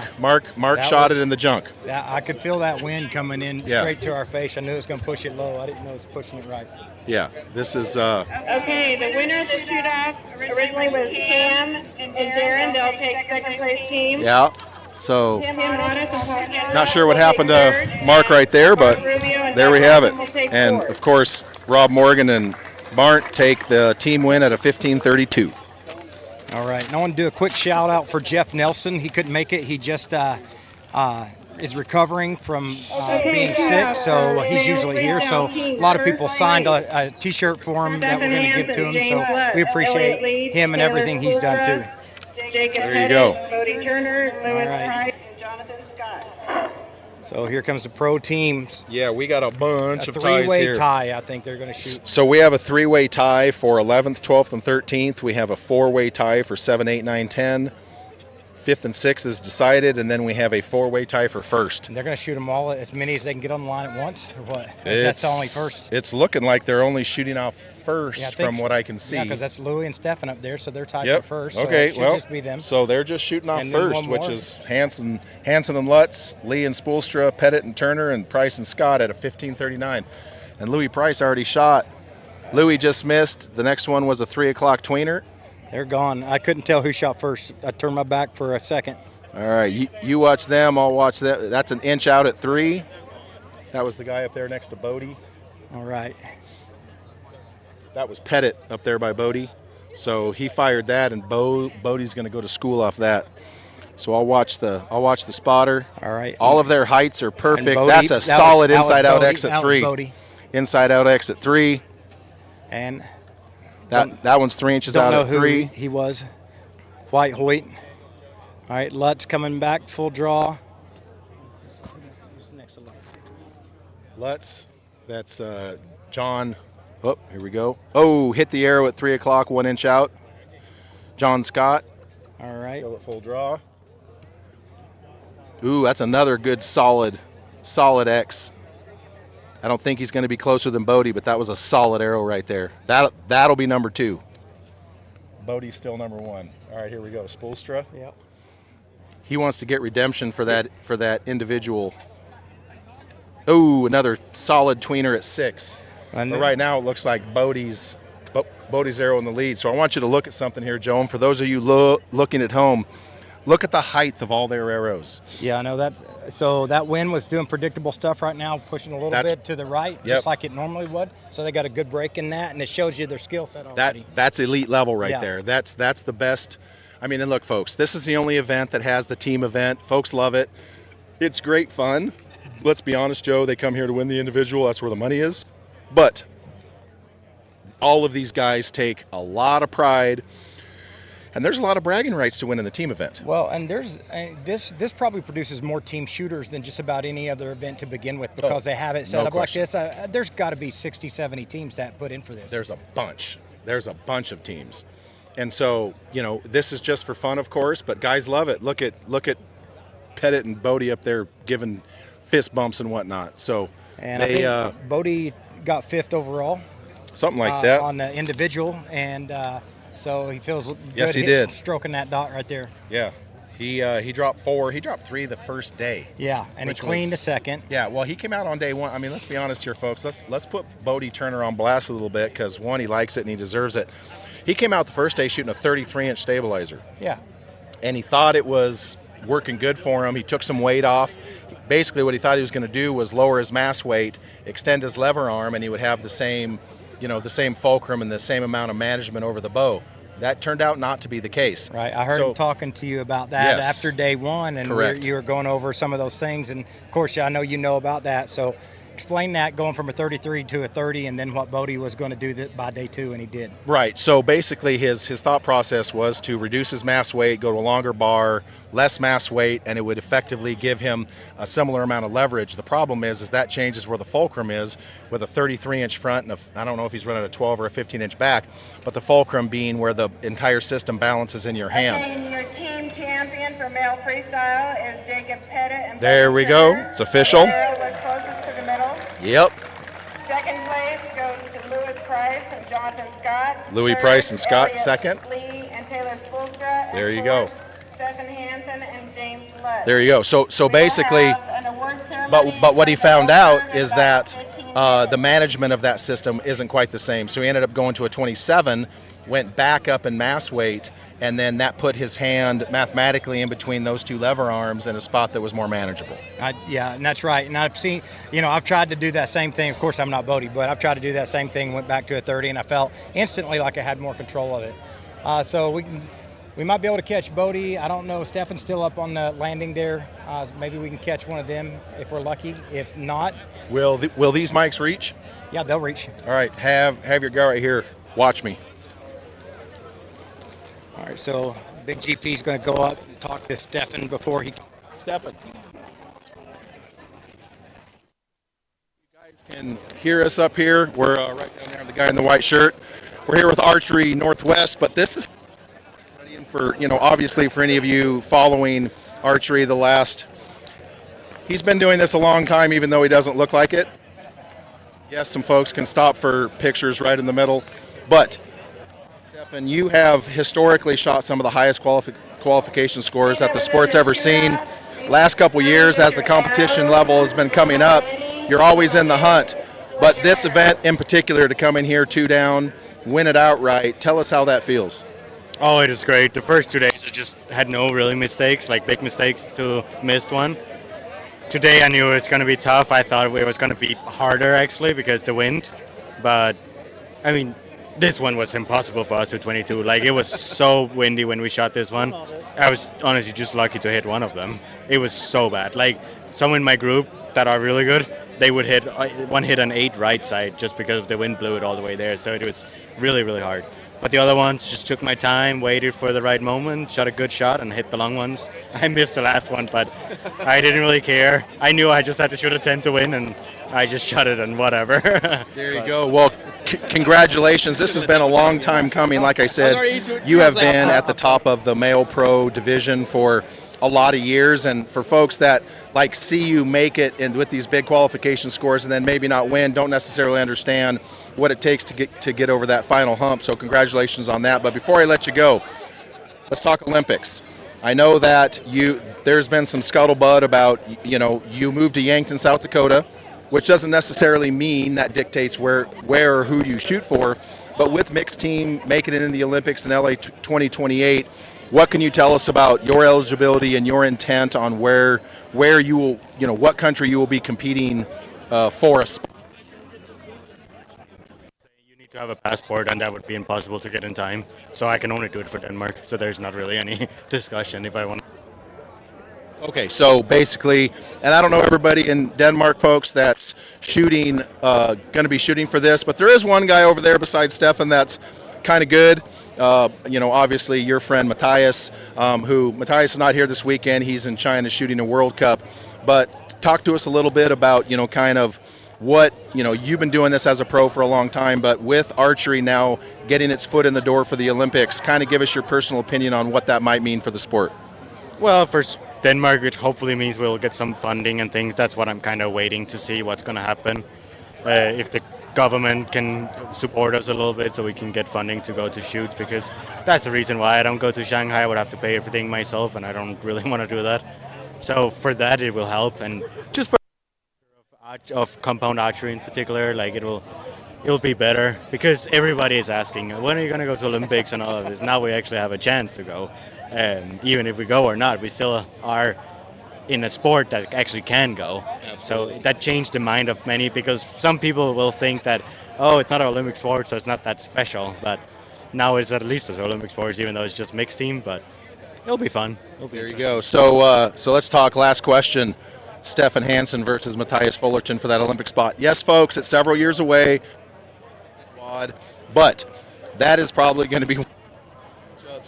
shot it in the junk. Yeah, I could feel that wind coming in straight to our face. I knew it was going to push it low. I didn't know it was pushing it right. Yeah, this is. Okay, the winner of the shoot-off originally was Cam and Darren. They'll take second place team. Yeah. So, Tim Ronis and Paul Kendall not sure what will happened take to third. Mark right there, but Mark Rubio and there we Doug have it. Wilson will take And fourth. of course, Rob Morgan and Barnt take the team win at a 15:32. All right. And I want to do a quick shout out for Jeff Nelson. He couldn't make it. He just is recovering from being sick, so he's usually here. So a lot of people signed a T-shirt for him that we're going to give to him. So we appreciate him and everything he's done too. There you go. Bodie Turner, Lewis right. Price, and Jonathan Scott. So here comes the pro teams. Yeah, we got a bunch A of ties three-way here. tie, I think they're going to shoot. So we have a three-way tie for 11th, 12th, and 13th. We have a four-way tie for 7, 8, 9, 10. 5th and 6th is decided, and then we have a four-way tie for first. And they're going to shoot them all, as many as they can get on the line at once, or what? That's only first. It's looking like they're only shooting off first, Yeah, I think from what I can see. Yeah, because that's Louie and Stephan up there, so they're tied Yep. for first. So Okay, it should well, just be them. so they're just shooting off And then first, one which more. is Hansen and Lutz, Lee and Spoolstra, Pettit and Turner, and Price and Scott at a 15:39. And Louis Price already shot. Louis just missed. The next one was a 3 o'clock tweener. They're gone. I couldn't tell who shot first. I turned my back for a second. All right, you watch them. I'll watch that. That's an inch out at 3. That was the guy up there next to Bodie. All right. That was Pettit up there by Bodie. So he fired that, and Bodie's going to go to school off that. So I'll watch the spotter. All right. All of their heights are perfect. And Bodie- That's a solid that was inside-out Bodie. exit That was 3. Bodie. Inside-out exit 3. And That one's 3 inches don't out know at who 3. he was. White Hoyt. All right, Lutz coming back, full draw. Lutz. That's John. Oh, here we go. Oh, hit the arrow at 3 o'clock, 1 inch out. John Scott. All right. Still at full draw. Ooh, that's another good solid X. I don't think he's going to be closer than Bodie, but that was a solid arrow right there. That'll be number 2. Bodie's still number 1. All right, here we go. Spoolstra. Yep. He wants to get redemption for that individual. Ooh, another solid tweener at 6. And But right now it looks like Bodie's arrow in the lead. So I want you to look at something here, Joe. And for those of you looking at home, look at the height of all their arrows. Yeah, I know that. So that wind was doing predictable stuff right now, pushing a little bit to the right, just like it normally would. So they got a good break in that, and it shows you their skill set already. That's elite level right Yeah. there. That's the best. I mean, and look, folks, this is the only event that has the team event. Folks love it. It's great fun. Let's be honest, Joe, they come here to win the individual. That's where the money is. But all of these guys take a lot of pride, and there's a lot of bragging rights to winning the team event. Well, and there's this probably produces more team shooters than just about any other event to begin with, because they have it set no up question. like this. There's got to be 60, 70 teams that put in for this. There's a bunch of teams. And so, this is just for fun, of course, but guys love it. Look at Pettit and Bodie up there giving fist bumps and whatnot. So And they I think Bodie got 5th overall. something like that. On the individual, and so he feels good. Yes, he did. Stroking that dot right there. Yeah. He dropped 4. He dropped 3 the first day. Yeah, and he cleaned the second. Yeah, well, he came out on day 1. I mean, let's be honest here, folks. Let's put Bodie Turner on blast a little bit, because, 1, he likes it and he deserves it. He came out the first day shooting a 33-inch stabilizer. Yeah. And he thought it was working good for him. He took some weight off. Basically, what he thought he was going to do was lower his mass weight, extend his lever arm, and he would have the same fulcrum and the same amount of management over the bow. That turned out not to be the case. Right. I heard him talking to you about that after day 1, and Correct. you were going over some of those things. And of course, I know you know about that. So explain that going from a 33 to a 30, and then what Bodie was going to do by day 2, and he did. Right. So basically, his thought process was to reduce his mass weight, go to a longer bar, less mass weight, and it would effectively give him a similar amount of leverage. The problem is that changes where the fulcrum is, with a 33-inch front, and I don't know if he's running a 12 or a 15-inch back, but the fulcrum being where the entire system balances in your hand. And your team champion for male freestyle is Jacob Pettit. And There we go. It's official. Arrow was closest to the middle. Yep. Second place goes to Louis Price and Jonathan Scott. Louis Third, Price and Scott, Elliot second. Lee and Taylor Spoelstra. There And you go. fourth, Stephan Hansen and James Lett. There you go. So We will basically, have an award ceremony but what he for found the out winners is in that about 15 the minutes. management of that system isn't quite the same. So he ended up going to a 27, went back up in mass weight, and then that put his hand mathematically in between those two lever arms in a spot that was more manageable. Yeah, and that's right. And I've seen, I've tried to do that same thing. Of course, I'm not Bodie, but I've tried to do that same thing, went back to a 30, and I felt instantly like I had more control of it. So we might be able to catch Bodie. I don't know. Stephan's still up on the landing there. Maybe we can catch one of them if we're lucky. If not, Will these mics reach? yeah, they'll reach. All right, have your guy right here. Watch me. All right, so Big GP's going to go up and talk to Stephan before he. Stephan. You guys can hear us up here. We're right down there, the guy in the white shirt. We're here with Archery Northwest, but this is for, obviously for any of you following archery he's been doing this a long time, even though he doesn't look like it. Yes, some folks can stop for pictures right in the middle, but Stephan, you have historically shot some of the highest qualification scores that the sport's ever seen. Last couple years, as the competition level has been coming up, you're always in the hunt. But this event in particular, to come in here 2 down, win it outright, tell us how that feels. Oh, it was great. The first 2 days I just had no really mistakes, like big mistakes to miss one. Today I knew it was going to be tough. I thought it was going to be harder actually because the wind. But I mean, this one was impossible for us to 22. Like, it was so windy when we shot this one. I was honestly just lucky to hit one of them. It was so bad. Like, some in my group that are really good, they would hit one hit an 8 right side just because the wind blew it all the way there. So it was really, really hard. But the other ones just took my time, waited for the right moment, shot a good shot, and hit the long ones. I missed the last one, but I didn't really care. I knew I just had to shoot a 10 to win, and I just shot it and whatever. There you go. Well, congratulations. This has been a long time coming. Like I said, you have been at the top of the male pro division for a lot of years, and for folks that see you make it and with these big qualification scores and then maybe not win, don't necessarily understand what it takes to get over that final hump. So congratulations on that. But before I let you go, let's talk Olympics. I know that there's been some scuttlebutt about you moved to Yankton, South Dakota, which doesn't necessarily mean that dictates where or who you shoot for. But with mixed team making it in the Olympics in LA 2028, what can you tell us about your eligibility and your intent on where you will, what country you will be competing for a spot? You need to have a passport, and that would be impossible to get in time. So I can only do it for Denmark. So there's not really any discussion if I want. Okay, so basically, and I don't know everybody in Denmark, folks, that's shooting, going to be shooting for this, but there is one guy over there besides Stephan that's kind of good. Obviously your friend Matthias, Matthias is not here this weekend. He's in China shooting a World Cup. But talk to us a little bit about, kind of what, you've been doing this as a pro for a long time, but with archery now getting its foot in the door for the Olympics, kind of give us your personal opinion on what that might mean for the sport. Well, for Denmark, it hopefully means we'll get some funding and things. That's what I'm kind of waiting to see what's going to happen. If the government can support us a little bit so we can get funding to go to shoots, because that's the reason why I don't go to Shanghai. I would have to pay everything myself, and I don't really want to do that. So for that, it will help. And just for of compound archery in particular, like it'll be better, because everybody is asking, when are you going to go to Olympics and all of this? Now we actually have a chance to go. Even if we go or not, we still are in a sport that actually can go. Absolutely. So that changed the mind of many, because some people will think that, oh, it's not an Olympic sport, so it's not that special. But now it's at least an Olympic sport, even though it's just mixed team. But it'll be fun. There you go. So let's talk. Last question. Stephan Hansen versus Matthias Fullerton for that Olympic spot. Yes, folks, it's several years away, but that is probably going to be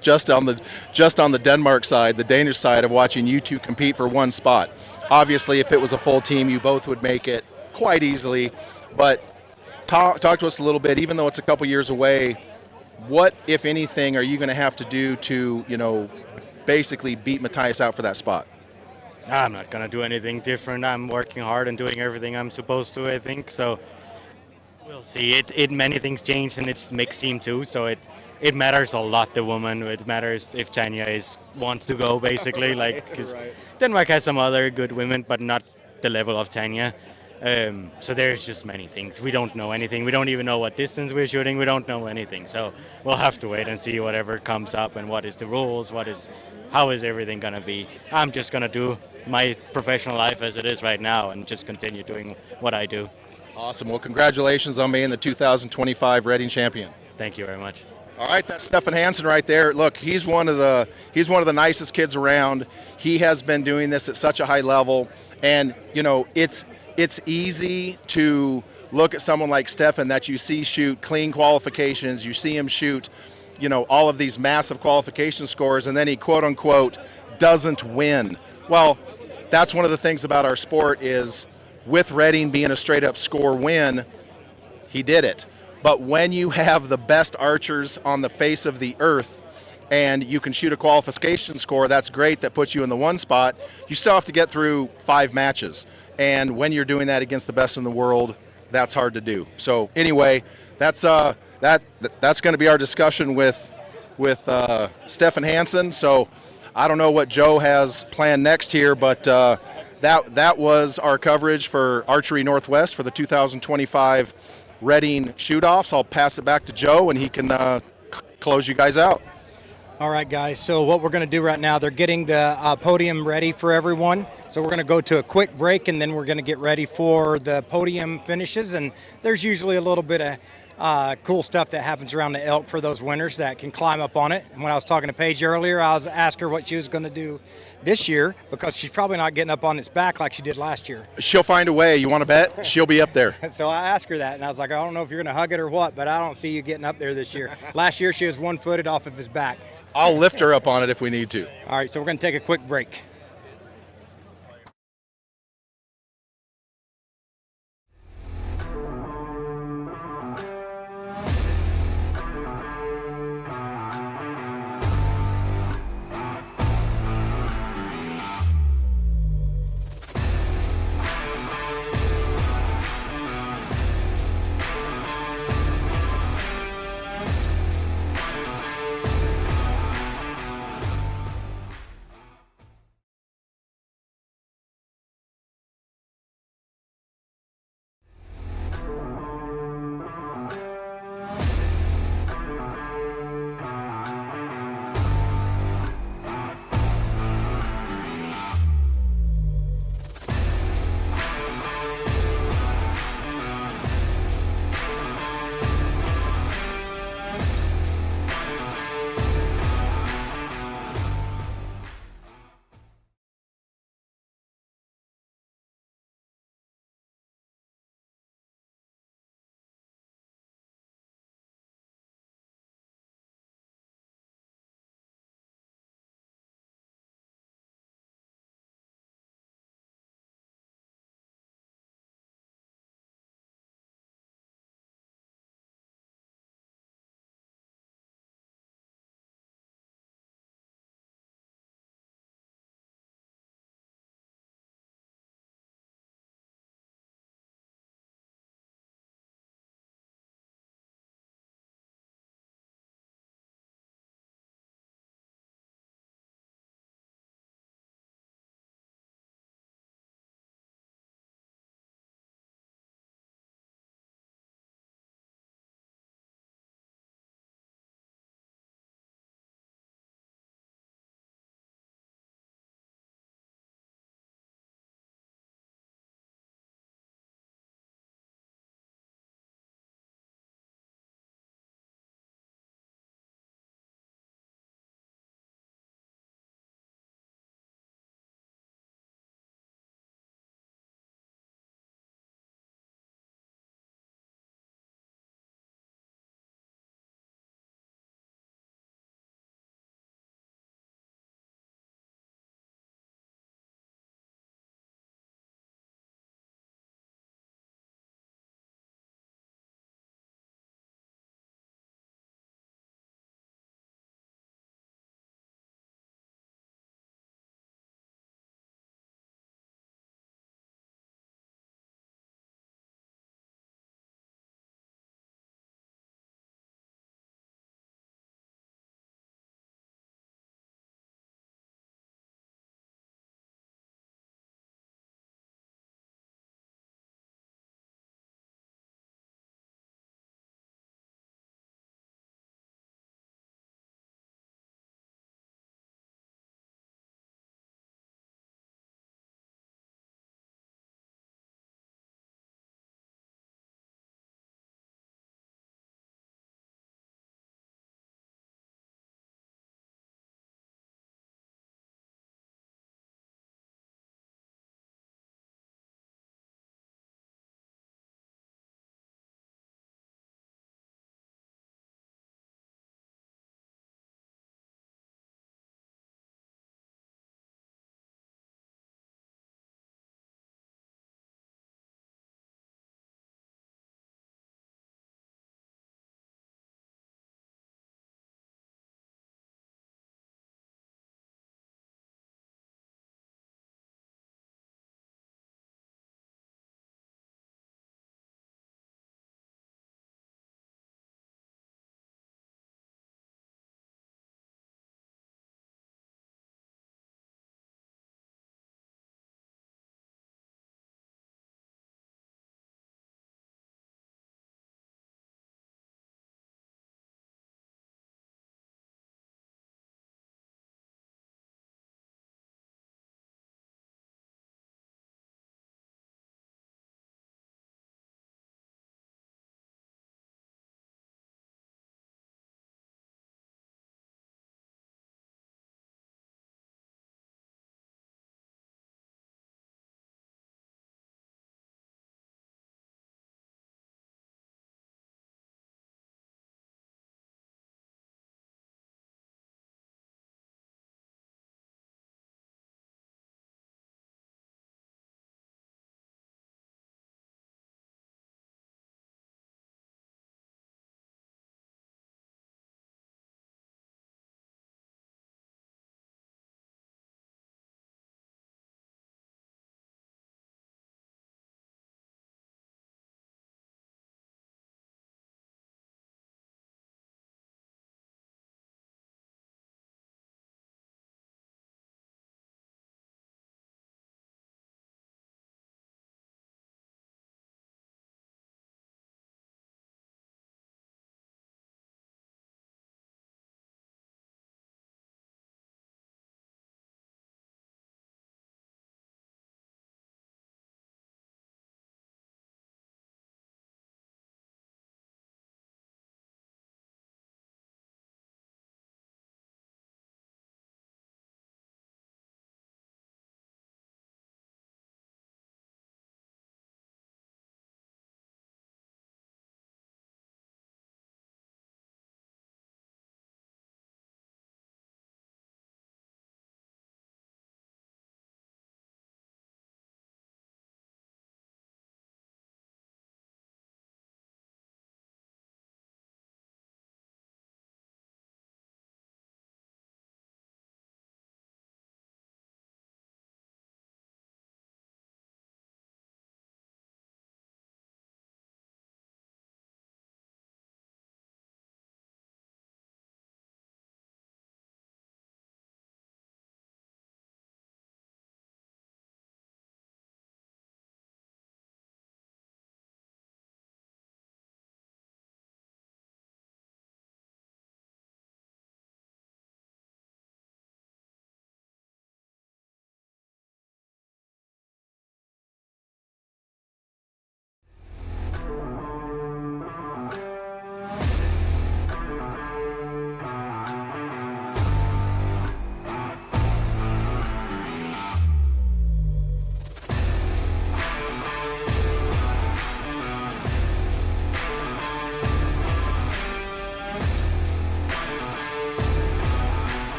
just on the Denmark side, the Danish side of watching you two compete for one spot. Obviously, if it was a full team, you both would make it quite easily. But talk to us a little bit, even though it's a couple years away. What, if anything, are you going to have to do to, basically beat Matthias out for that spot? I'm not going to do anything different. I'm working hard and doing everything I'm supposed to, I think. So we'll see. It many things changed, and it's mixed team too. So it matters a lot, the woman. It matters if Tanya wants to go, basically. Like, because Denmark has some other good women, but not the level of Tanya. So there's just many things. We don't know anything. We don't even know what distance we're shooting. We don't know anything. So we'll have to wait and see whatever comes up and what is the rules, how is everything going to be. I'm just going to do my professional life as it is right now and just continue doing what I do. Awesome. Well, congratulations on being the 2025 Reading champion. Thank you very much. All right, that's Stephan Hansen right there. Look, he's one of the nicest kids around. He has been doing this at such a high level, and it's easy to look at someone like Stephan that you see shoot clean qualifications. You see him shoot, all of these massive qualification scores, and then he quote unquote doesn't win. Well, that's one of the things about our sport is with Reading being a straight up score win, he did it. But when you have the best archers on the face of the earth and you can shoot a qualification score, that's great. That puts you in the one spot. You still have to get through 5 matches. And when you're doing that against the best in the world, that's hard to do. So anyway, that's going to be our discussion with Stephan Hansen. So I don't know what Joe has planned next here, but that was our coverage for Archery Northwest for the 2025 Reading shoot-offs. I'll pass it back to Joe, and he can close you guys out. All right, guys. So what we're going to do right now, they're getting the podium ready for everyone. So we're going to go to a quick break, and then we're going to get ready for the podium finishes. And there's usually a little bit of cool stuff that happens around the elk for those winners that can climb up on it. And when I was talking to Paige earlier, I was asking her what she was going to do this year because she's probably not getting up on its back like she did last year. She'll find a way. You want to bet? She'll be up there. So I asked her that, and I was like, I don't know if you're going to hug it or what, but I don't see you getting up there this year. Last year, she was one-footed off of his back. I'll lift her up on it if we need to. All right, so we're going to take a quick break.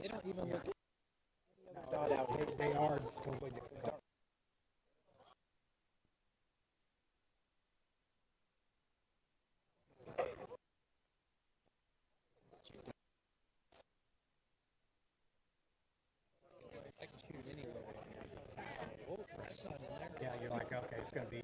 They don't even look at any other dot out. They are completely different. Yeah, you're like, okay, it's going to be.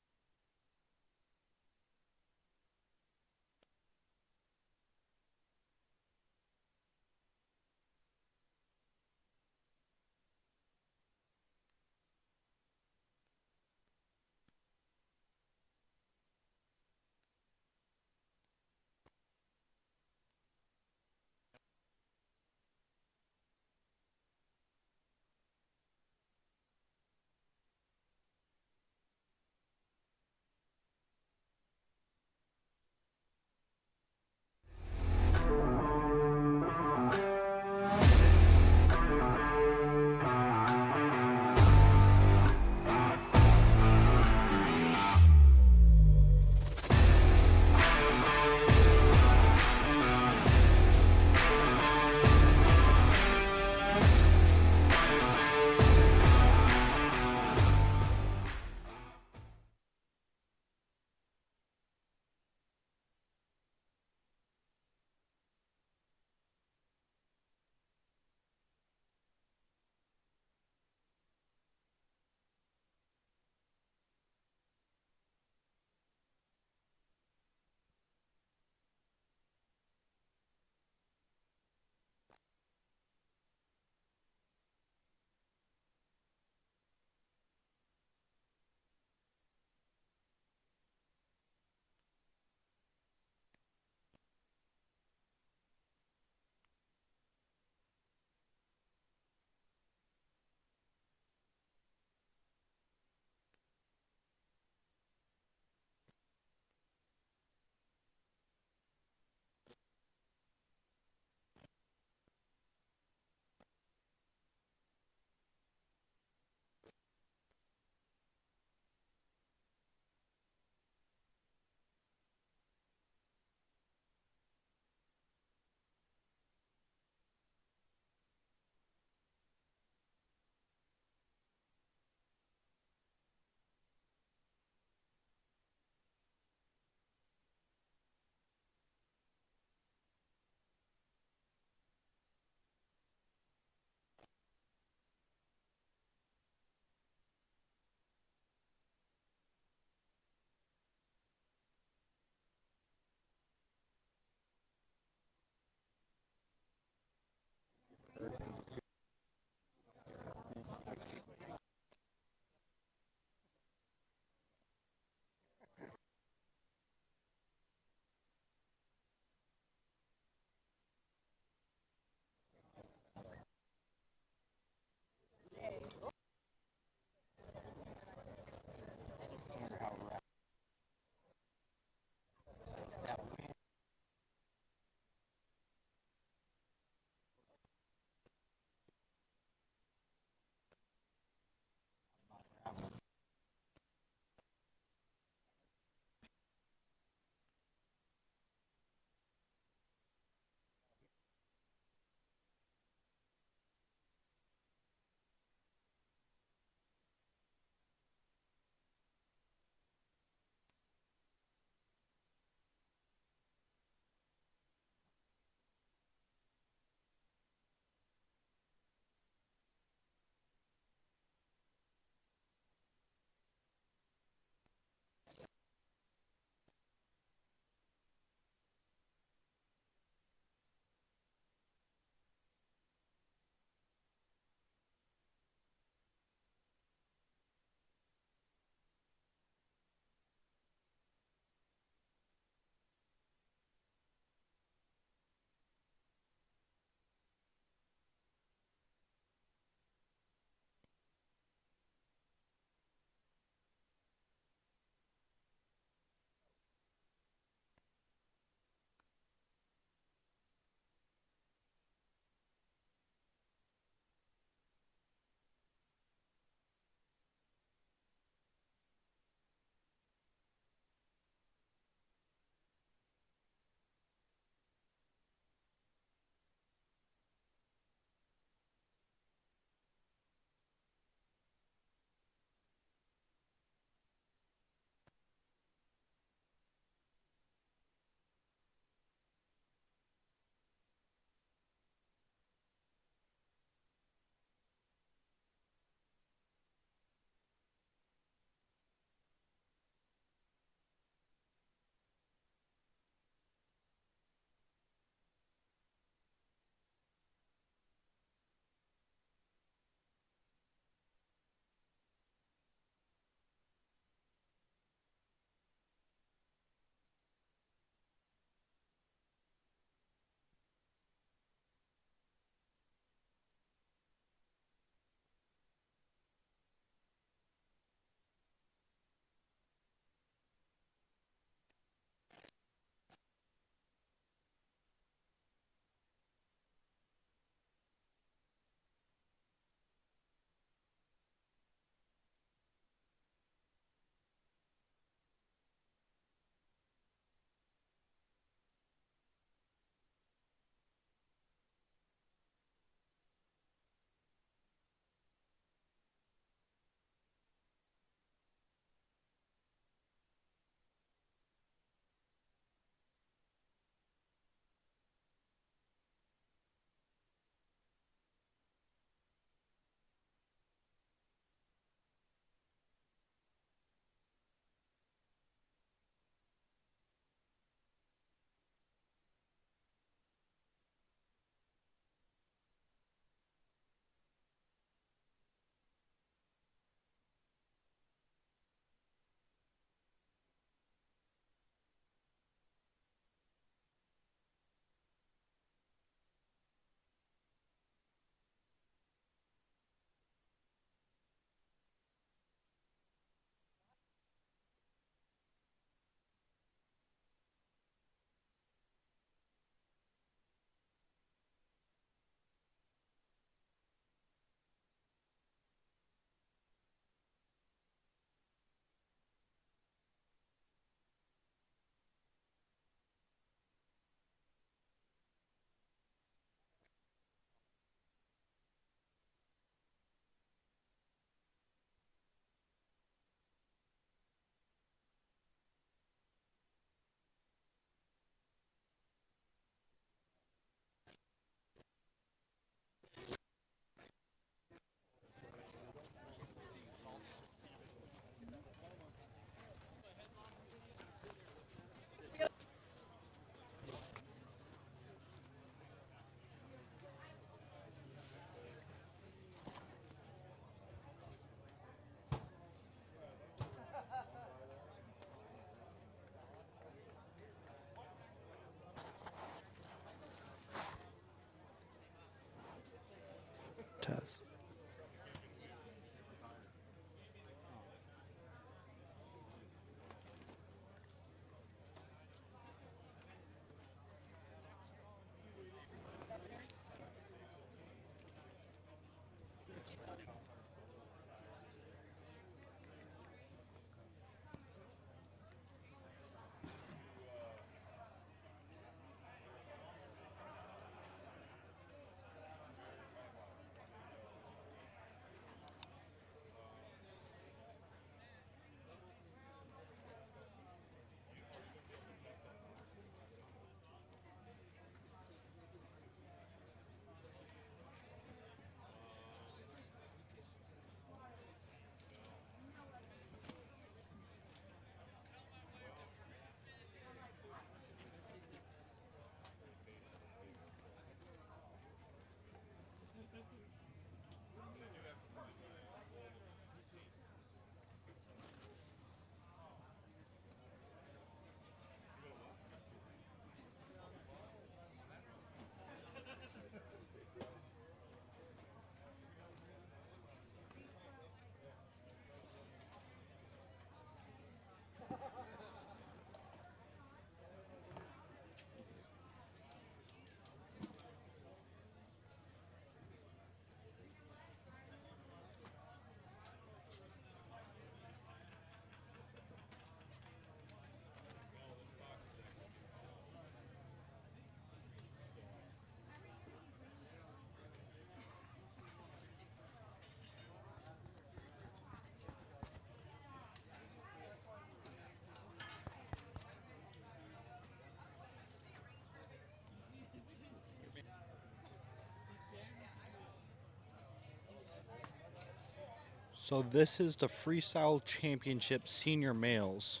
So this is the Freestyle Championship Senior Males.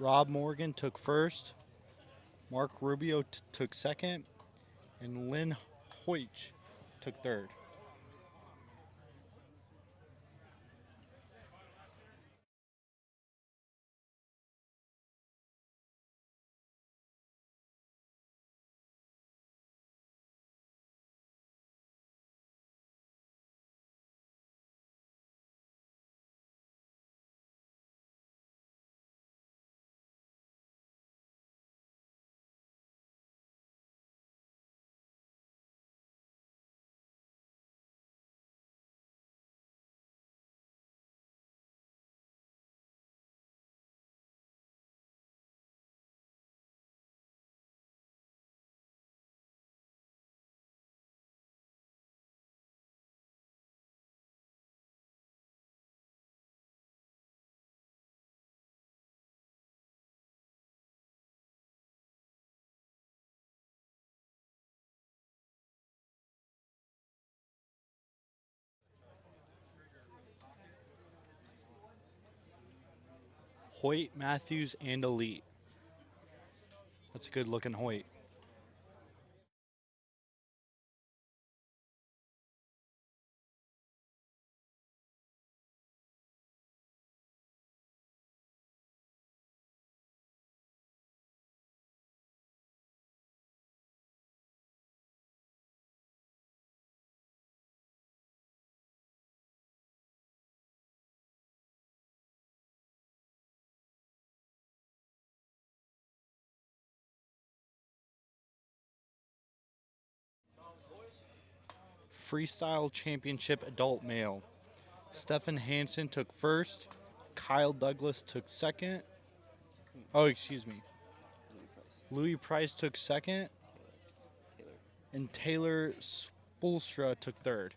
Rob Morgan took first, Mark Rubio took second, and Lynn Hoych took third. Hoyt, Matthews, and Elite. That's a good looking Hoyt. Freestyle Championship Adult Male. Stephan Hansen took first, Kyle Douglas took second. Oh, excuse me. Louis Price took second, and Taylor Spoelstra took third.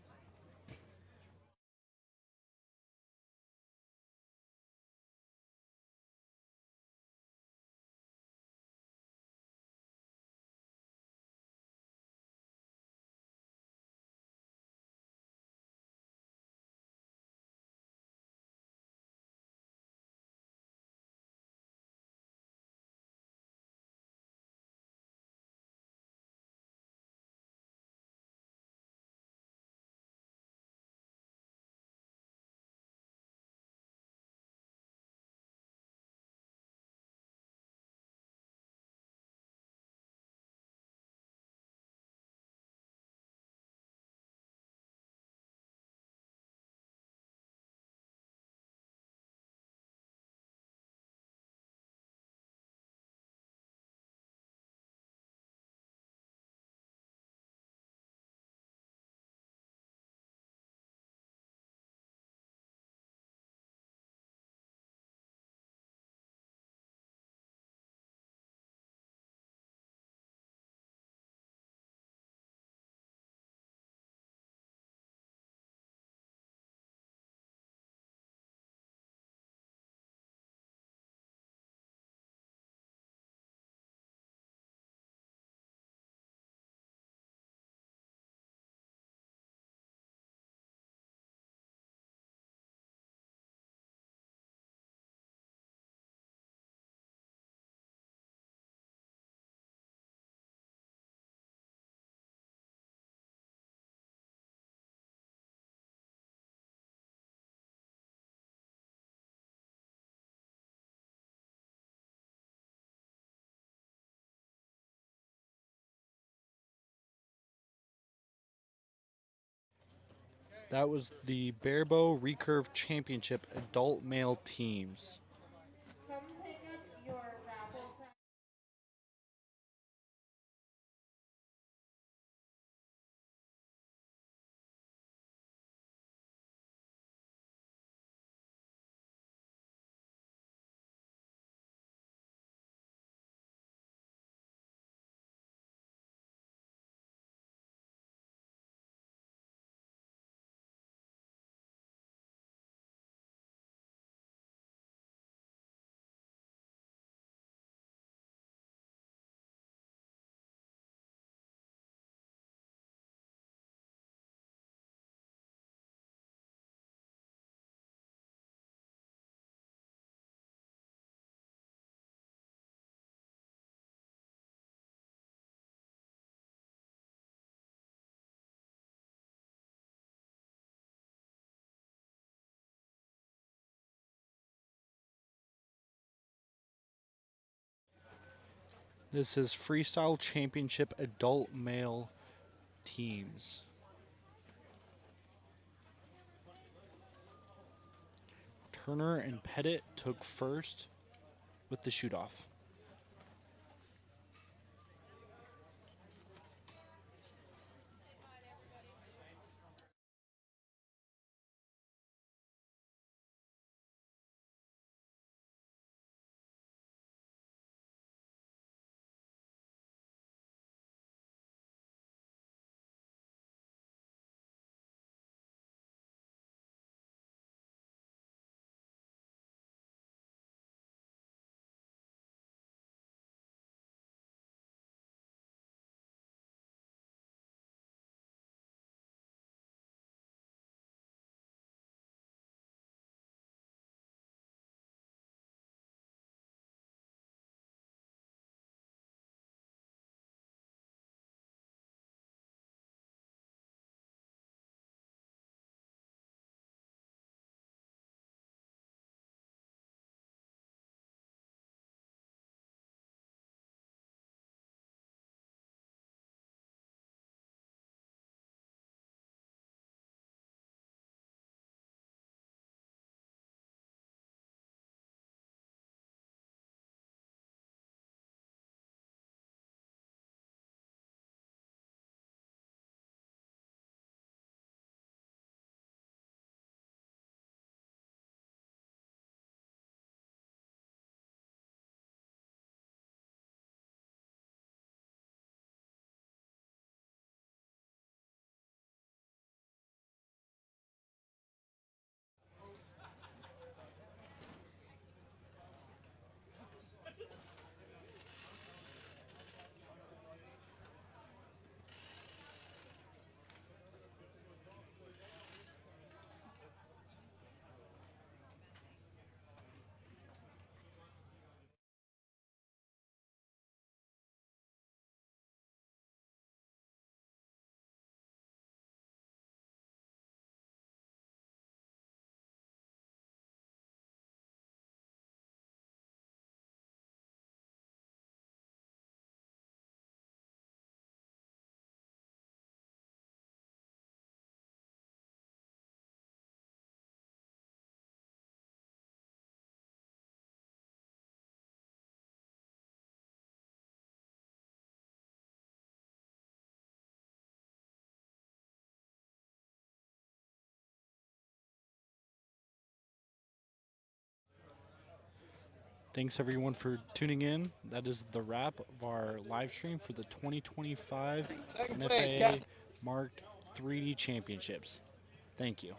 That was the Barebow Recurve Championship Adult Male Teams. This is Freestyle Championship Adult Male Teams. Turner and Pettit took first with the shoot-off. Thanks everyone for tuning in. That is the wrap of our live stream for the 2025 NFAA marked 3D championships. Thank you.